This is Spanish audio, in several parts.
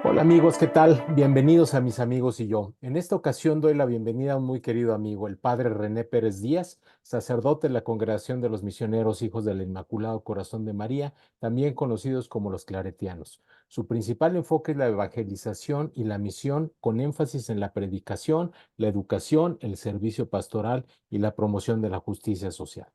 Hola amigos, ¿qué tal? Bienvenidos a Mis Amigos y yo. En esta ocasión doy la bienvenida a un muy querido amigo, el padre René Pérez Díaz, sacerdote de la Congregación de los Misioneros Hijos del Inmaculado Corazón de María, también conocidos como los claretianos. Su principal enfoque es la evangelización y la misión, con énfasis en la predicación, la educación, el servicio pastoral y la promoción de la justicia social.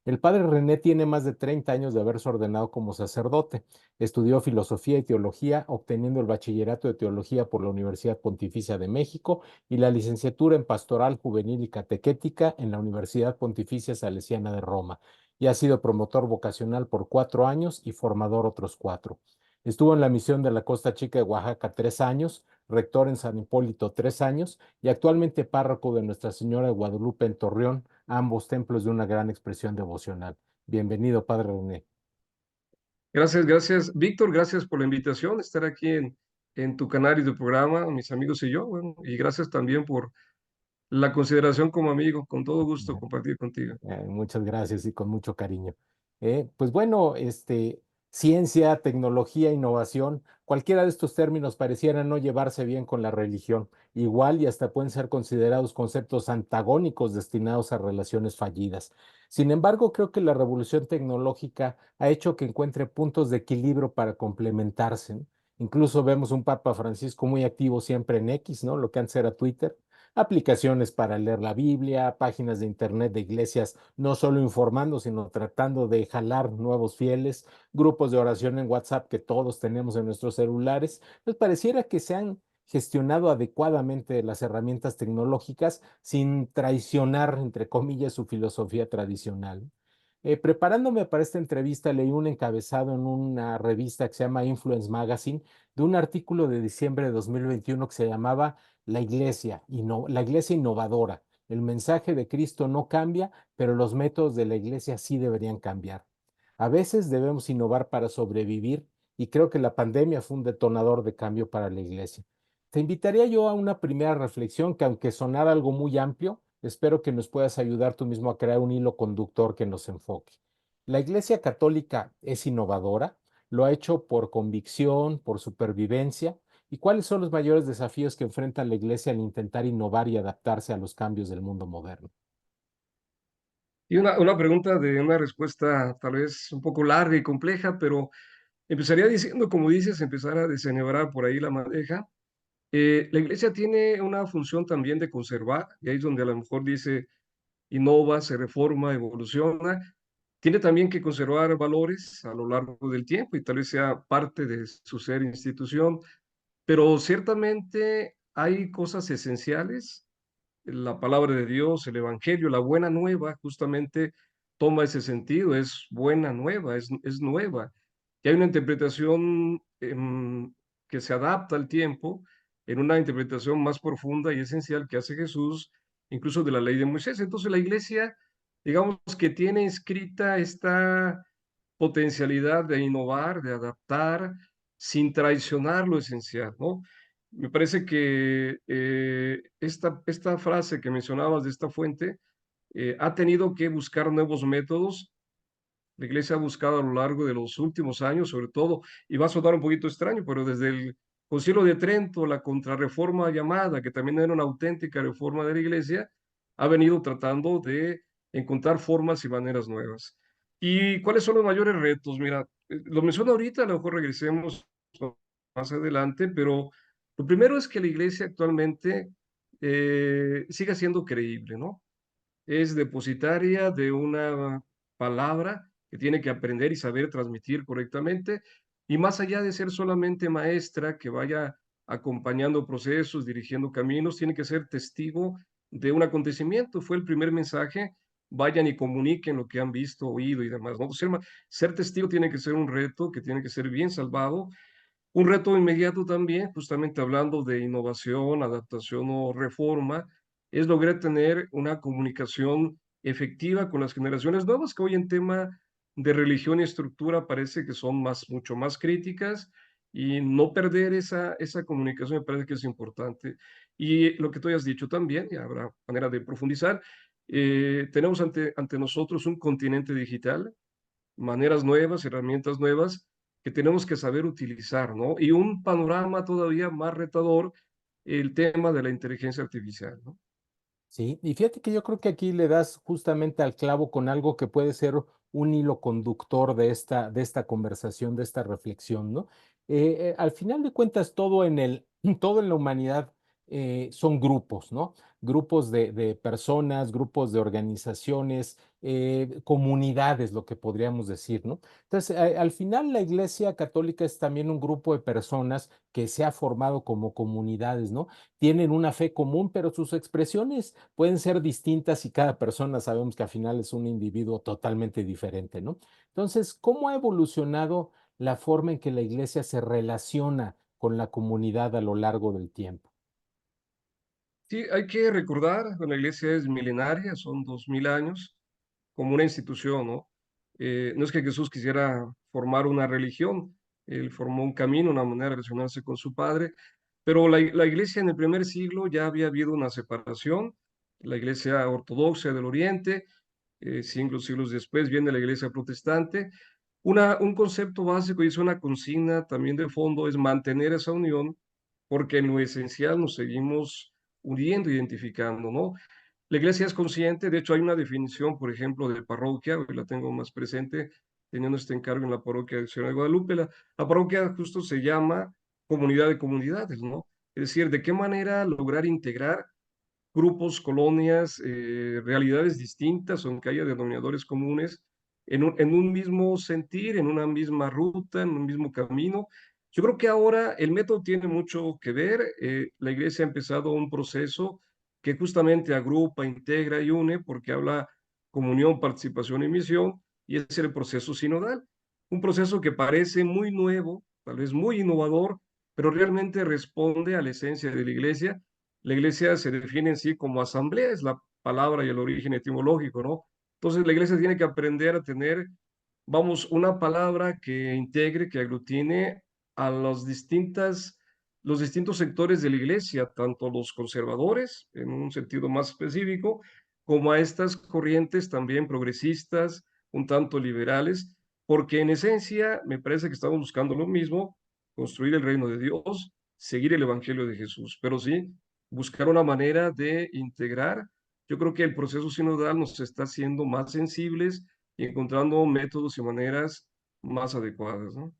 El padre René tiene más de 30 años de haberse ordenado como sacerdote. Estudió filosofía y teología, obteniendo el bachillerato de teología por la Universidad Pontificia de México y la licenciatura en pastoral juvenil y catequética en la Universidad Pontificia Salesiana de Roma. Y ha sido promotor vocacional por 4 años y formador otros 4. Estuvo en la misión de la Costa Chica de Oaxaca 3 años, rector en San Hipólito 3 años y actualmente párroco de Nuestra Señora de Guadalupe en Torreón, ambos templos de una gran expresión devocional. Bienvenido, Padre René. Gracias, gracias. Víctor, gracias por la invitación, estar aquí en tu canal y tu programa, mis amigos y yo. Bueno, y gracias también por la consideración como amigo. Con todo gusto compartir contigo. Muchas gracias y con mucho cariño. Pues bueno, ciencia, tecnología, innovación, cualquiera de estos términos pareciera no llevarse bien con la religión. Igual y hasta pueden ser considerados conceptos antagónicos destinados a relaciones fallidas. Sin embargo, creo que la revolución tecnológica ha hecho que encuentre puntos de equilibrio para complementarse, ¿no? Incluso vemos un Papa Francisco muy activo siempre en X, ¿no? Lo que antes era Twitter, aplicaciones para leer la Biblia, páginas de internet de iglesias, no solo informando, sino tratando de jalar nuevos fieles, grupos de oración en WhatsApp que todos tenemos en nuestros celulares. Pues pareciera que se han gestionado adecuadamente las herramientas tecnológicas sin traicionar, entre comillas, su filosofía tradicional. Preparándome para esta entrevista, leí un encabezado en una revista que se llama Influence Magazine de un artículo de diciembre de 2021 que se llamaba la iglesia innovadora. El mensaje de Cristo no cambia, pero los métodos de la iglesia sí deberían cambiar. A veces debemos innovar para sobrevivir y creo que la pandemia fue un detonador de cambio para la iglesia. Te invitaría yo a una primera reflexión que aunque sonara algo muy amplio, espero que nos puedas ayudar tú mismo a crear un hilo conductor que nos enfoque. La Iglesia Católica es innovadora, lo ha hecho por convicción, por supervivencia. ¿Y cuáles son los mayores desafíos que enfrenta la Iglesia al intentar innovar y adaptarse a los cambios del mundo moderno? Y una pregunta de una respuesta tal vez un poco larga y compleja, pero empezaría diciendo, como dices, empezar a desenhebrar por ahí la madeja. La iglesia tiene una función también de conservar, y ahí es donde a lo mejor dice, innova, se reforma, evoluciona. Tiene también que conservar valores a lo largo del tiempo y tal vez sea parte de su ser institución, pero ciertamente hay cosas esenciales. La palabra de Dios, el Evangelio, la buena nueva, justamente toma ese sentido, es buena nueva, es nueva. Y hay una interpretación que se adapta al tiempo, en una interpretación más profunda y esencial que hace Jesús, incluso de la ley de Moisés. Entonces la iglesia, digamos que tiene inscrita esta potencialidad de innovar, de adaptar, sin traicionar lo esencial, ¿no? Me parece que esta frase que mencionabas de esta fuente ha tenido que buscar nuevos métodos. La iglesia ha buscado a lo largo de los últimos años, sobre todo, y va a sonar un poquito extraño, pero desde el Concilio de Trento, la contrarreforma llamada, que también era una auténtica reforma de la iglesia, ha venido tratando de encontrar formas y maneras nuevas. ¿Y cuáles son los mayores retos? Mira, lo menciono ahorita, a lo mejor regresemos más adelante, pero lo primero es que la iglesia actualmente siga siendo creíble, ¿no? Es depositaria de una palabra que tiene que aprender y saber transmitir correctamente, y más allá de ser solamente maestra que vaya acompañando procesos, dirigiendo caminos, tiene que ser testigo de un acontecimiento. Fue el primer mensaje, vayan y comuniquen lo que han visto, oído y demás, ¿no? Ser testigo tiene que ser un reto, que tiene que ser bien salvado. Un reto inmediato también, justamente hablando de innovación, adaptación o reforma, es lograr tener una comunicación efectiva con las generaciones nuevas, que hoy en tema de religión y estructura parece que son mucho más críticas, y no perder esa comunicación me parece que es importante. Y lo que tú has dicho también, y habrá manera de profundizar, tenemos ante nosotros un continente digital, maneras nuevas, herramientas nuevas, que tenemos que saber utilizar, ¿no? Y un panorama todavía más retador, el tema de la inteligencia artificial, ¿no? Sí, y fíjate que yo creo que aquí le das justamente al clavo con algo que puede ser un hilo conductor de esta conversación, de esta reflexión, ¿no? Al final de cuentas, todo en la humanidad son grupos, ¿no? Grupos de personas, grupos de organizaciones, comunidades, lo que podríamos decir, ¿no? Entonces, al final la Iglesia Católica es también un grupo de personas que se ha formado como comunidades, ¿no? Tienen una fe común, pero sus expresiones pueden ser distintas y cada persona sabemos que al final es un individuo totalmente diferente, ¿no? Entonces, ¿cómo ha evolucionado la forma en que la iglesia se relaciona con la comunidad a lo largo del tiempo? Sí, hay que recordar, que la iglesia es milenaria, son 2000 años, como una institución, ¿no? No es que Jesús quisiera formar una religión, él formó un camino, una manera de relacionarse con su Padre, pero la iglesia en el primer siglo ya había habido una separación, la iglesia ortodoxa del Oriente, siglos después viene la iglesia protestante. Un concepto básico y es una consigna también de fondo es mantener esa unión, porque en lo esencial nos seguimos uniendo, identificando, ¿no? La iglesia es consciente, de hecho hay una definición, por ejemplo, de parroquia, hoy la tengo más presente, teniendo este encargo en la parroquia de Ciudad de Guadalupe. La parroquia justo se llama comunidad de comunidades, ¿no? Es decir, de qué manera lograr integrar grupos, colonias, realidades distintas, aunque haya denominadores comunes, en un mismo sentir, en una misma ruta, en un mismo camino. Yo creo que ahora el método tiene mucho que ver. La iglesia ha empezado un proceso que justamente agrupa, integra y une, porque habla comunión, participación y misión, y es el proceso sinodal. Un proceso que parece muy nuevo, tal vez muy innovador, pero realmente responde a la esencia de la iglesia. La iglesia se define en sí como asamblea, es la palabra y el origen etimológico, ¿no? Entonces la iglesia tiene que aprender a tener, vamos, una palabra que integre, que aglutine a los distintos sectores de la iglesia, tanto los conservadores, en un sentido más específico, como a estas corrientes también progresistas, un tanto liberales, porque en esencia me parece que estamos buscando lo mismo, construir el reino de Dios, seguir el evangelio de Jesús, pero sí buscar una manera de integrar. Yo creo que el proceso sinodal nos está haciendo más sensibles y encontrando métodos y maneras más adecuadas, ¿no?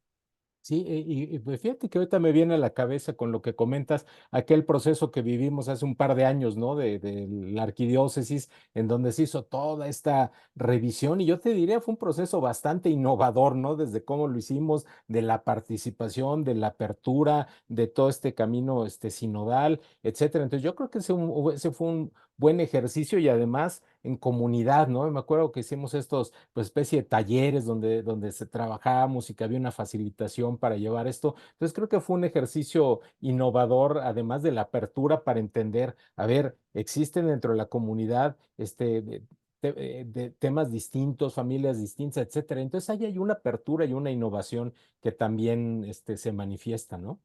Sí, pues fíjate que ahorita me viene a la cabeza con lo que comentas, aquel proceso que vivimos hace un par de años, ¿no? De la arquidiócesis, en donde se hizo toda esta revisión, y yo te diría, fue un proceso bastante innovador, ¿no? Desde cómo lo hicimos, de la participación, de la apertura, de todo este camino, sinodal, etcétera. Entonces, yo creo que ese fue un buen ejercicio y además en comunidad, ¿no? Me acuerdo que hicimos estos, pues, especie de talleres donde se trabajábamos y que había una facilitación para llevar esto. Entonces, creo que fue un ejercicio innovador, además de la apertura para entender, a ver, existen dentro de la comunidad, de temas distintos, familias distintas, etcétera. Entonces, ahí hay una apertura y una innovación que también, se manifiesta, ¿no?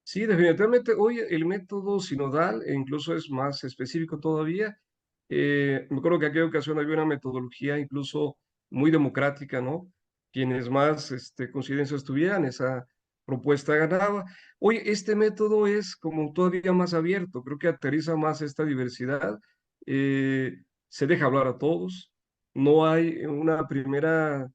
Sí, definitivamente. Hoy el método sinodal e incluso es más específico todavía. Me acuerdo que en aquella ocasión había una metodología incluso muy democrática, ¿no? Quienes más coincidencias tuvieran, esa propuesta ganaba. Hoy este método es como todavía más abierto, creo que aterriza más esta diversidad, eh, se deja hablar a todos, no hay una primera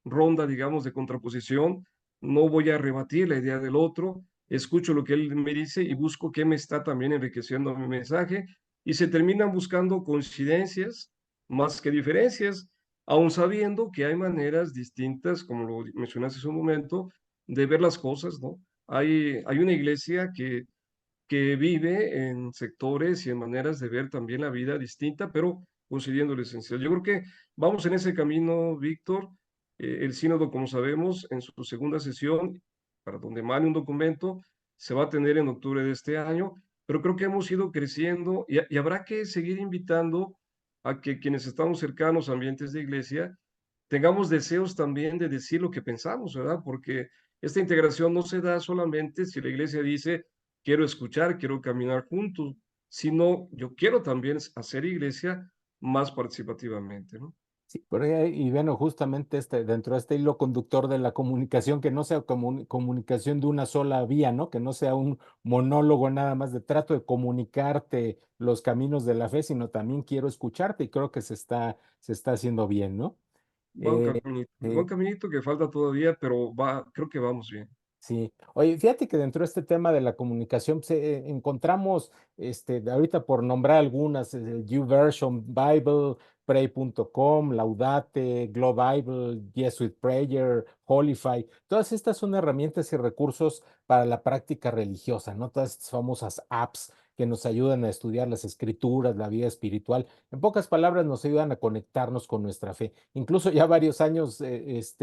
ronda, digamos, de contraposición, no voy a rebatir la idea del otro, escucho lo que él me dice y busco qué me está también enriqueciendo mi mensaje y se terminan buscando coincidencias más que diferencias, aun sabiendo que hay maneras distintas, como lo mencionaste hace un momento, de ver las cosas, ¿no? Hay una iglesia que vive en sectores y en maneras de ver también la vida distinta, pero coincidiendo lo esencial. Yo creo que vamos en ese camino, Víctor. El sínodo, como sabemos, en su segunda sesión, para donde mande un documento, se va a tener en octubre de este año, pero creo que hemos ido creciendo y habrá que seguir invitando a que quienes estamos cercanos a ambientes de iglesia tengamos deseos también de decir lo que pensamos, ¿verdad? Porque esta integración no se da solamente si la iglesia dice, quiero escuchar, quiero caminar juntos, sino yo quiero también hacer iglesia más participativamente, ¿no? Sí, y bueno, justamente dentro de este hilo conductor de la comunicación, que no sea comunicación de una sola vía, ¿no? Que no sea un monólogo nada más de trato de comunicarte los caminos de la fe, sino también quiero escucharte y creo que se está haciendo bien, ¿no? Eh, Va un eh, caminito que falta todavía, pero creo que vamos bien. Sí, oye, fíjate que dentro de este tema de la comunicación pues, encontramos, ahorita por nombrar algunas, el YouVersion Bible, Pray.com, Laudate, Glow Bible, Jesuit Prayer, Holify, todas estas son herramientas y recursos para la práctica religiosa, ¿no? Todas estas famosas apps que nos ayudan a estudiar las escrituras, la vida espiritual. En pocas palabras, nos ayudan a conectarnos con nuestra fe. Incluso ya varios años,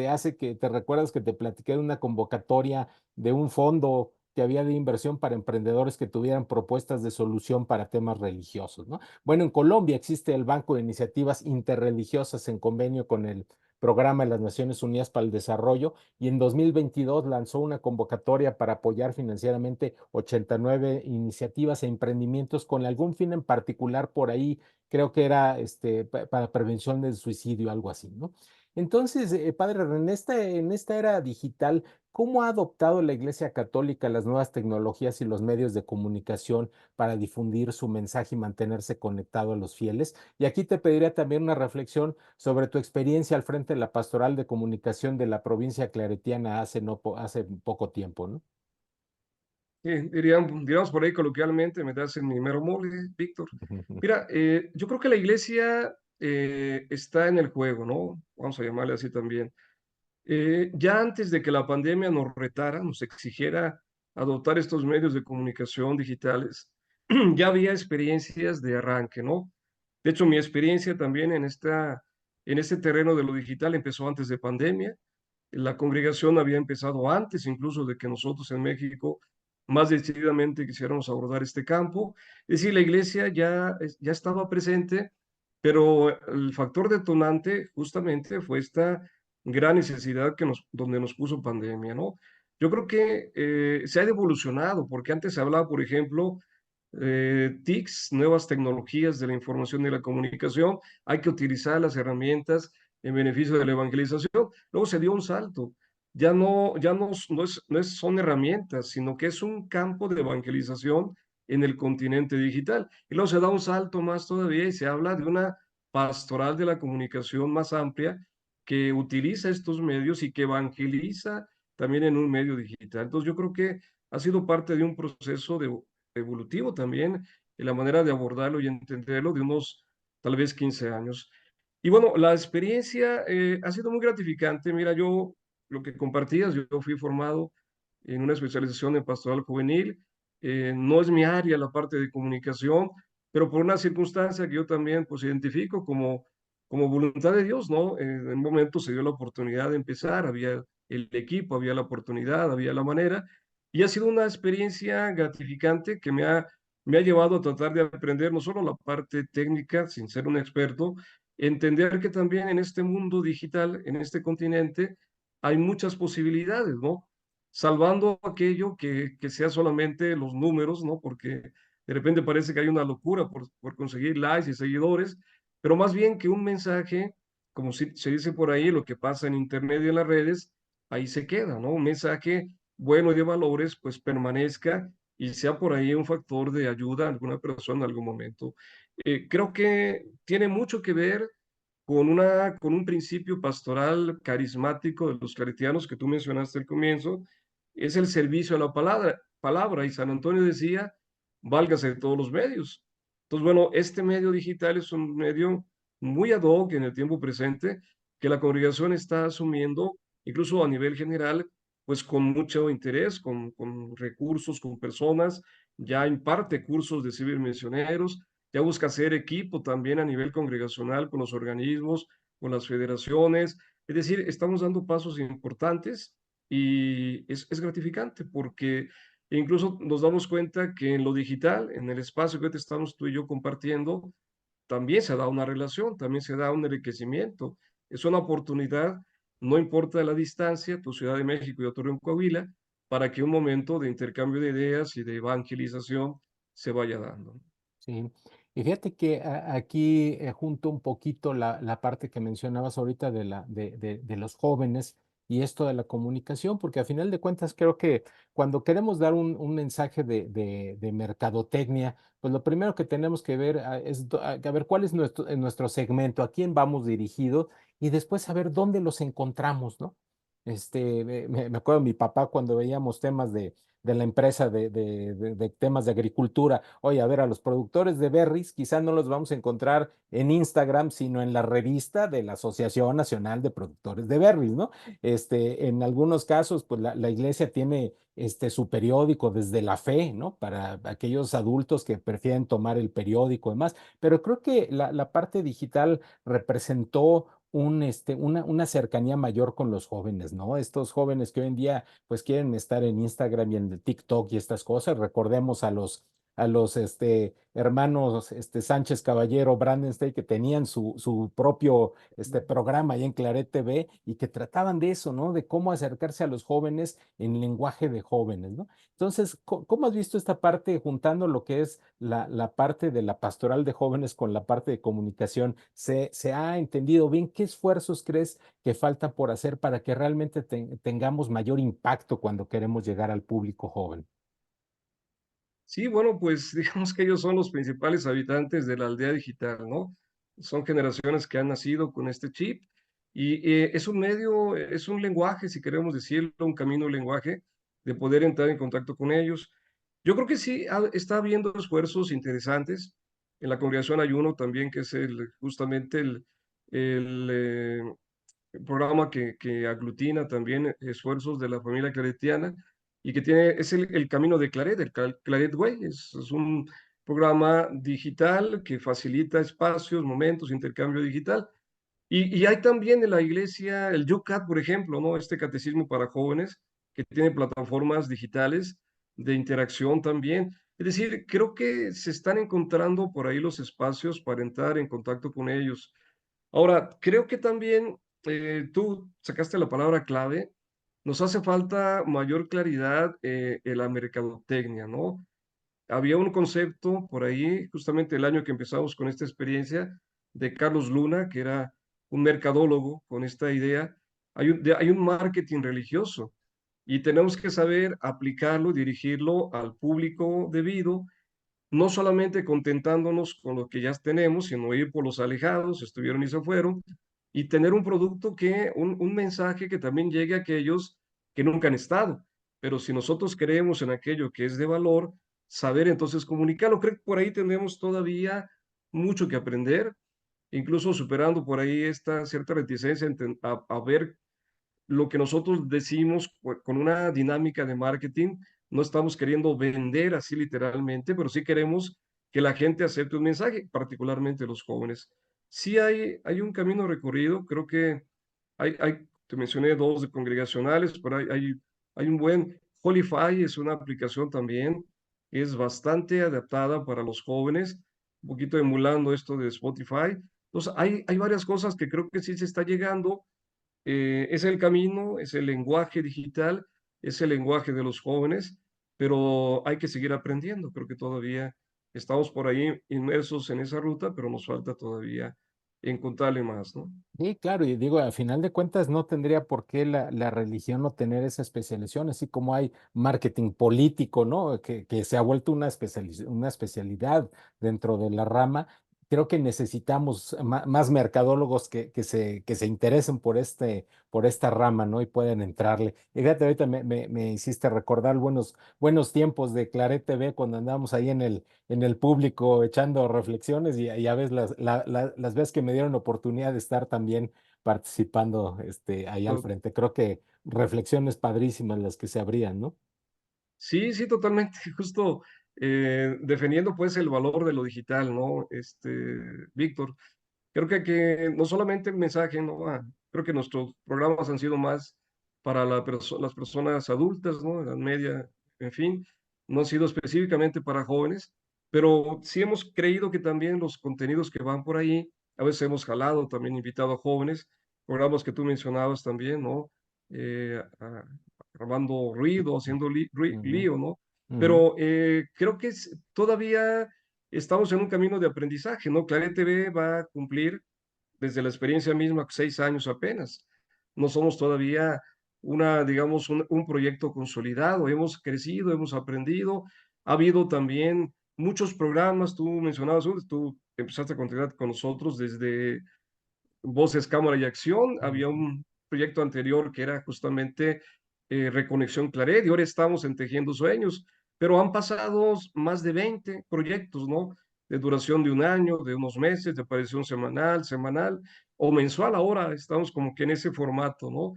hace que te recuerdas que te platiqué de una convocatoria de un fondo que había de inversión para emprendedores que tuvieran propuestas de solución para temas religiosos, ¿no? Bueno, en Colombia existe el Banco de Iniciativas Interreligiosas en convenio con el Programa de las Naciones Unidas para el Desarrollo y en 2022 lanzó una convocatoria para apoyar financieramente 89 iniciativas e emprendimientos con algún fin en particular por ahí, creo que era para prevención del suicidio, algo así, ¿no? Entonces, padre, en esta era digital, ¿cómo ha adoptado la Iglesia Católica las nuevas tecnologías y los medios de comunicación para difundir su mensaje y mantenerse conectado a los fieles? Y aquí te pediría también una reflexión sobre tu experiencia al frente de la Pastoral de Comunicación de la provincia claretiana hace, no, hace poco tiempo, ¿no? Sí, diríamos por ahí coloquialmente, me das en mi mero mole, Víctor. Mira, yo creo que la iglesia está en el juego, ¿no? Vamos a llamarle así también. Ya antes de que la pandemia nos retara, nos exigiera adoptar estos medios de comunicación digitales, ya había experiencias de arranque, ¿no? De hecho, mi experiencia también en este terreno de lo digital empezó antes de pandemia. La congregación había empezado antes incluso de que nosotros en México más decididamente quisiéramos abordar este campo. Es decir, la iglesia ya estaba presente, pero el factor detonante justamente fue esta gran necesidad donde nos puso pandemia, ¿no? Yo creo que se ha evolucionado, porque antes se hablaba, por ejemplo, TICs, nuevas tecnologías de la información y la comunicación, hay que utilizar las herramientas en beneficio de la evangelización. Luego se dio un salto. Ya no son herramientas, sino que es un campo de evangelización en el continente digital. Y luego se da un salto más todavía y se habla de una pastoral de la comunicación más amplia que utiliza estos medios y que evangeliza también en un medio digital. Entonces yo creo que ha sido parte de un proceso evolutivo también en la manera de abordarlo y entenderlo de unos tal vez 15 años. Y bueno, la experiencia ha sido muy gratificante. Mira, yo lo que compartías, yo fui formado en una especialización en pastoral juvenil. No es mi área la parte de comunicación, pero por una circunstancia que yo también pues identifico como voluntad de Dios, ¿no? En un momento se dio la oportunidad de empezar, había el equipo, había la oportunidad, había la manera, y ha sido una experiencia gratificante que me ha llevado a tratar de aprender no solo la parte técnica, sin ser un experto, entender que también en este mundo digital, en este continente, hay muchas posibilidades, ¿no? Salvando aquello que sea solamente los números, ¿no? Porque de repente parece que hay una locura por conseguir likes y seguidores, pero más bien que un mensaje, como se dice por ahí, lo que pasa en Internet y en las redes, ahí se queda, ¿no? Un mensaje bueno y de valores, pues permanezca y sea por ahí un factor de ayuda a alguna persona en algún momento. Creo que tiene mucho que ver con un principio pastoral carismático de los claretianos que tú mencionaste al comienzo, es el servicio a la palabra. Y San Antonio decía, válgase de todos los medios. Entonces, bueno, este medio digital es un medio muy ad hoc en el tiempo presente que la congregación está asumiendo, incluso a nivel general, pues con mucho interés, con recursos, con personas, ya imparte cursos de civil misioneros, ya busca hacer equipo también a nivel congregacional con los organismos, con las federaciones. Es decir, estamos dando pasos importantes y es gratificante porque incluso nos damos cuenta que en lo digital, en el espacio que ahorita estamos tú y yo compartiendo, también se da una relación, también se da un enriquecimiento. Es una oportunidad, no importa la distancia, tu Ciudad de México y yo Torreón, Coahuila, para que un momento de intercambio de ideas y de evangelización se vaya dando. Sí. Y fíjate que aquí junto un poquito la parte que mencionabas ahorita de los jóvenes y esto de la comunicación, porque a final de cuentas creo que cuando queremos dar un mensaje de mercadotecnia, pues lo primero que tenemos que ver es a ver cuál es nuestro segmento, a quién vamos dirigido y después saber dónde los encontramos, ¿no? Me acuerdo de mi papá cuando veíamos temas de la empresa de temas de agricultura. Oye, a ver, a los productores de berries quizá no los vamos a encontrar en Instagram, sino en la revista de la Asociación Nacional de Productores de Berries, ¿no? En algunos casos, pues la iglesia tiene su periódico desde la fe, ¿no? Para aquellos adultos que prefieren tomar el periódico y demás. Pero creo que la parte digital representó una cercanía mayor con los jóvenes, ¿no? Estos jóvenes que hoy en día pues quieren estar en Instagram y en el TikTok y estas cosas. Recordemos a los hermanos Sánchez Caballero, Brandenstein, que tenían su propio programa ahí en Claret TV y que trataban de eso, ¿no? De cómo acercarse a los jóvenes en lenguaje de jóvenes, ¿no? Entonces, ¿cómo has visto esta parte juntando lo que es la parte de la pastoral de jóvenes con la parte de comunicación? ¿Se ha entendido bien? ¿Qué esfuerzos crees que falta por hacer para que realmente tengamos mayor impacto cuando queremos llegar al público joven? Sí, bueno, pues digamos que ellos son los principales habitantes de la aldea digital, ¿no? Son generaciones que han nacido con este chip y es un medio, es un lenguaje, si queremos decirlo, un camino lenguaje de poder entrar en contacto con ellos. Yo creo que sí, está habiendo esfuerzos interesantes. En la congregación hay uno también que es justamente el programa que aglutina también esfuerzos de la familia claretiana y que es el camino de Claret, Claret Way. Es un programa digital que facilita espacios, momentos, intercambio digital. Y hay también en la iglesia el YouCat, por ejemplo, ¿no? Este catecismo para jóvenes que tiene plataformas digitales de interacción también. Es decir, creo que se están encontrando por ahí los espacios para entrar en contacto con ellos. Ahora, creo que también tú sacaste la palabra clave. Nos hace falta mayor claridad en la mercadotecnia, ¿no? Había un concepto por ahí, justamente el año que empezamos con esta experiencia, de Carlos Luna, que era un mercadólogo con esta idea. Hay un marketing religioso y tenemos que saber aplicarlo, dirigirlo al público debido, no solamente contentándonos con lo que ya tenemos, sino ir por los alejados, estuvieron y se fueron, y tener un producto un mensaje que también llegue a aquellos que nunca han estado. Pero si nosotros creemos en aquello que es de valor, saber entonces comunicarlo. Creo que por ahí tenemos todavía mucho que aprender, incluso superando por ahí esta cierta reticencia a ver lo que nosotros decimos con una dinámica de marketing. No estamos queriendo vender así literalmente, pero sí queremos que la gente acepte un mensaje, particularmente los jóvenes. Sí hay un camino recorrido, creo que te mencioné dos de congregacionales, pero hay un buen, Holify es una aplicación también, es bastante adaptada para los jóvenes, un poquito emulando esto de Spotify. Entonces, hay varias cosas que creo que sí se está llegando. Es el camino, es el lenguaje digital, es el lenguaje de los jóvenes, pero hay que seguir aprendiendo. Creo que todavía estamos por ahí inmersos en esa ruta, pero nos falta todavía encontrarle más, ¿no? Sí, claro, y digo, al final de cuentas no tendría por qué la religión no tener esa especialización, así como hay marketing político, ¿no? Que se ha vuelto una especialidad dentro de la rama. Creo que necesitamos más mercadólogos que se interesen por esta rama, ¿no? Y pueden entrarle. Y fíjate, ahorita me hiciste recordar buenos tiempos de Claret TV cuando andábamos ahí en el público echando reflexiones y ya ves las veces que me dieron oportunidad de estar también participando ahí al To- frente. Creo que reflexiones padrísimas las que se abrían, ¿no? Sí, sí, totalmente. Justo defendiendo pues el valor de lo digital, ¿no? Víctor. Creo que no solamente el mensaje, ¿no? Creo que nuestros programas han sido más para las personas adultas, ¿no? Edad media, en fin, no han sido específicamente para jóvenes, pero sí hemos creído que también los contenidos que van por ahí, a veces hemos jalado, también invitado a jóvenes, programas que tú mencionabas también, ¿no? Armando ruido, haciendo Ujú, lío, ¿no? ujú. Pero creo que todavía estamos en un camino de aprendizaje, ¿no? Claret TV va a cumplir desde la experiencia misma 6 años apenas. No somos todavía digamos, un proyecto consolidado. Hemos crecido, hemos aprendido. Ha habido también muchos programas, tú mencionabas, tú empezaste a continuar con nosotros desde Voces, Cámara y Acción. Había Ujú, un proyecto anterior que era justamente Reconexión Claret y ahora estamos en Tejiendo Sueños, pero han pasado más de 20 proyectos, ¿no? De duración de un año, de unos meses, de aparición semanal o mensual. Ahora estamos como que en ese formato, ¿no?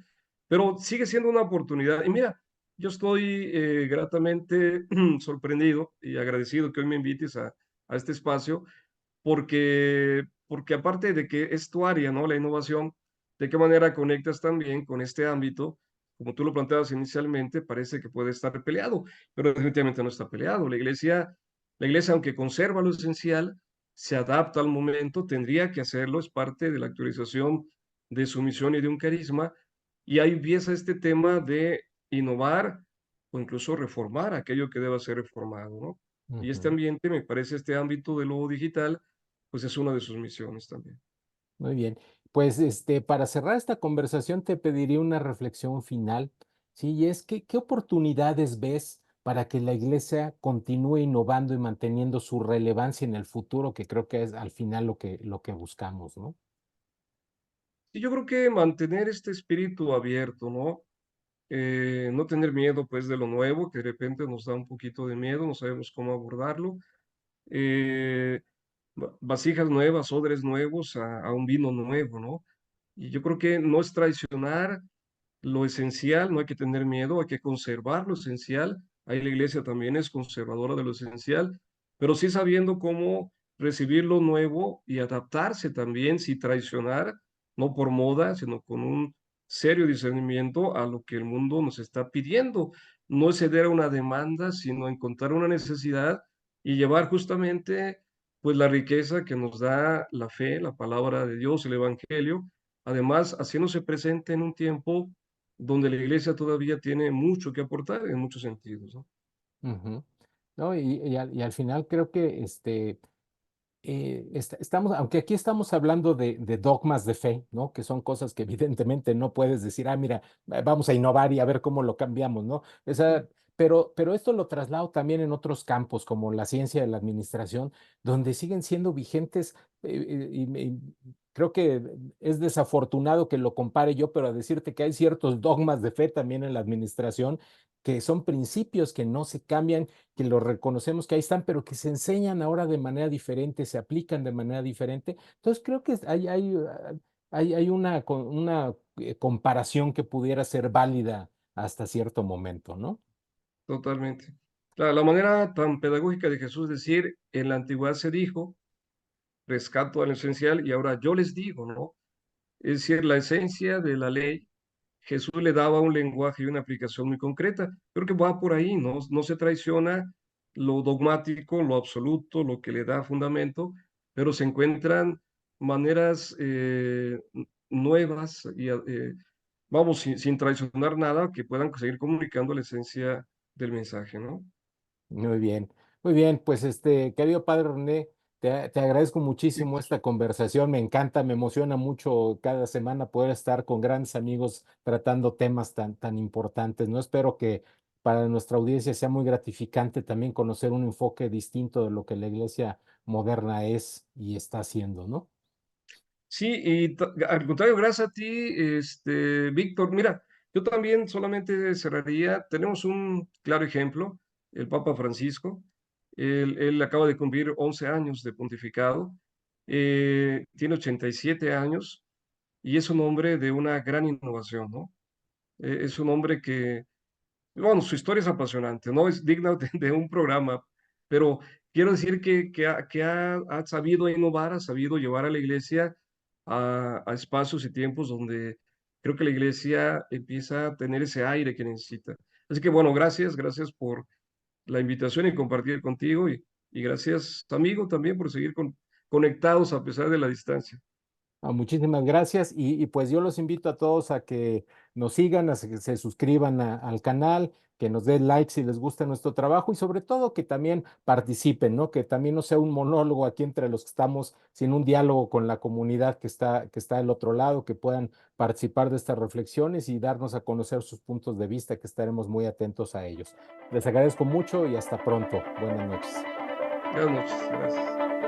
Pero sigue siendo una oportunidad. Y mira, yo estoy gratamente sorprendido y agradecido que hoy me invites a este espacio porque aparte de que es tu área, ¿no? La innovación, ¿de qué manera conectas también con este ámbito? Como tú lo planteabas inicialmente, parece que puede estar peleado, pero definitivamente no está peleado. La iglesia, aunque conserva lo esencial, se adapta al momento, tendría que hacerlo, es parte de la actualización de su misión y de un carisma, y ahí empieza este tema de innovar o incluso reformar aquello que deba ser reformado, ¿no? Y este ujú. ambiente, me parece, este ámbito de lo digital, pues es una de sus misiones también. Muy bien. Pues para cerrar esta conversación te pediría una reflexión final, ¿sí? Y es que, ¿qué oportunidades ves para que la iglesia continúe innovando y manteniendo su relevancia en el futuro, que creo que es al final lo que buscamos, ¿no? Y yo creo que mantener este espíritu abierto, ¿no? No tener miedo, pues, de lo nuevo, que de repente nos da un poquito de miedo, no sabemos cómo abordarlo. Eh, Vasijas nuevas, odres nuevos a un vino nuevo, ¿no? Y yo creo que no es traicionar lo esencial, no hay que tener miedo, hay que conservar lo esencial. Ahí la iglesia también es conservadora de lo esencial, pero sí sabiendo cómo recibir lo nuevo y adaptarse también, sin traicionar, no por moda, sino con un serio discernimiento a lo que el mundo nos está pidiendo. No es ceder a una demanda, sino encontrar una necesidad y llevar justamente pues la riqueza que nos da la fe, la palabra de Dios, el Evangelio, además haciéndose presente en un tiempo donde la iglesia todavía tiene mucho que aportar en muchos sentidos, ¿no? Ujú. No, y al final creo que estamos, aunque aquí estamos hablando de dogmas de fe, ¿no? Que son cosas que evidentemente no puedes decir, ah, mira, vamos a innovar y a ver cómo lo cambiamos, ¿no? Pero esto lo traslado también en otros campos, como la ciencia de la administración, donde siguen siendo vigentes, y creo que es desafortunado que lo compare yo, pero a decirte que hay ciertos dogmas de fe también en la administración, que son principios que no se cambian, que los reconocemos que ahí están, pero que se enseñan ahora de manera diferente, se aplican de manera diferente. Entonces creo que hay una comparación que pudiera ser válida hasta cierto momento, ¿no? Totalmente. La manera tan pedagógica de Jesús decir, en la antigüedad se dijo, rescato al esencial y ahora yo les digo, ¿no? Es decir, la esencia de la ley, Jesús le daba un lenguaje y una aplicación muy concreta. Creo que va por ahí, ¿no? No se traiciona lo dogmático, lo absoluto, lo que le da fundamento, pero se encuentran maneras nuevas y, vamos, sin traicionar nada, que puedan seguir comunicando la esencia del mensaje, ¿no? Muy bien, muy bien. Pues querido padre René, te agradezco muchísimo Víctor. esta conversación. Me encanta, me emociona mucho cada semana poder estar con grandes amigos tratando temas tan importantes, ¿no? Espero que para nuestra audiencia sea muy gratificante también conocer un enfoque distinto de lo que la iglesia moderna es y está haciendo, ¿no? Sí, y al contrario, gracias a ti, Víctor. Mira, yo también solamente cerraría, tenemos un claro ejemplo, el Papa Francisco. Él acaba de cumplir 11 años de pontificado, tiene 87 años y es un hombre de una gran innovación, ¿no? Es un hombre que bueno, su historia es apasionante, ¿no? Es digna de un programa, pero quiero decir que ha sabido innovar, ha sabido llevar a la iglesia a espacios y tiempos donde creo que la iglesia empieza a tener ese aire que necesita. Así que bueno, gracias por la invitación y compartir contigo y gracias, amigo, también por seguir conectados a pesar de la distancia. Muchísimas gracias y pues yo los invito a todos a que nos sigan, a que se suscriban al canal, que nos den like si les gusta nuestro trabajo y sobre todo que también participen, ¿no? Que también no sea un monólogo aquí entre los que estamos, sino un diálogo con la comunidad que está al otro lado, que puedan participar de estas reflexiones y darnos a conocer sus puntos de vista, que estaremos muy atentos a ellos. Les agradezco mucho y hasta pronto. Buenas noches. Buenas noches, gracias.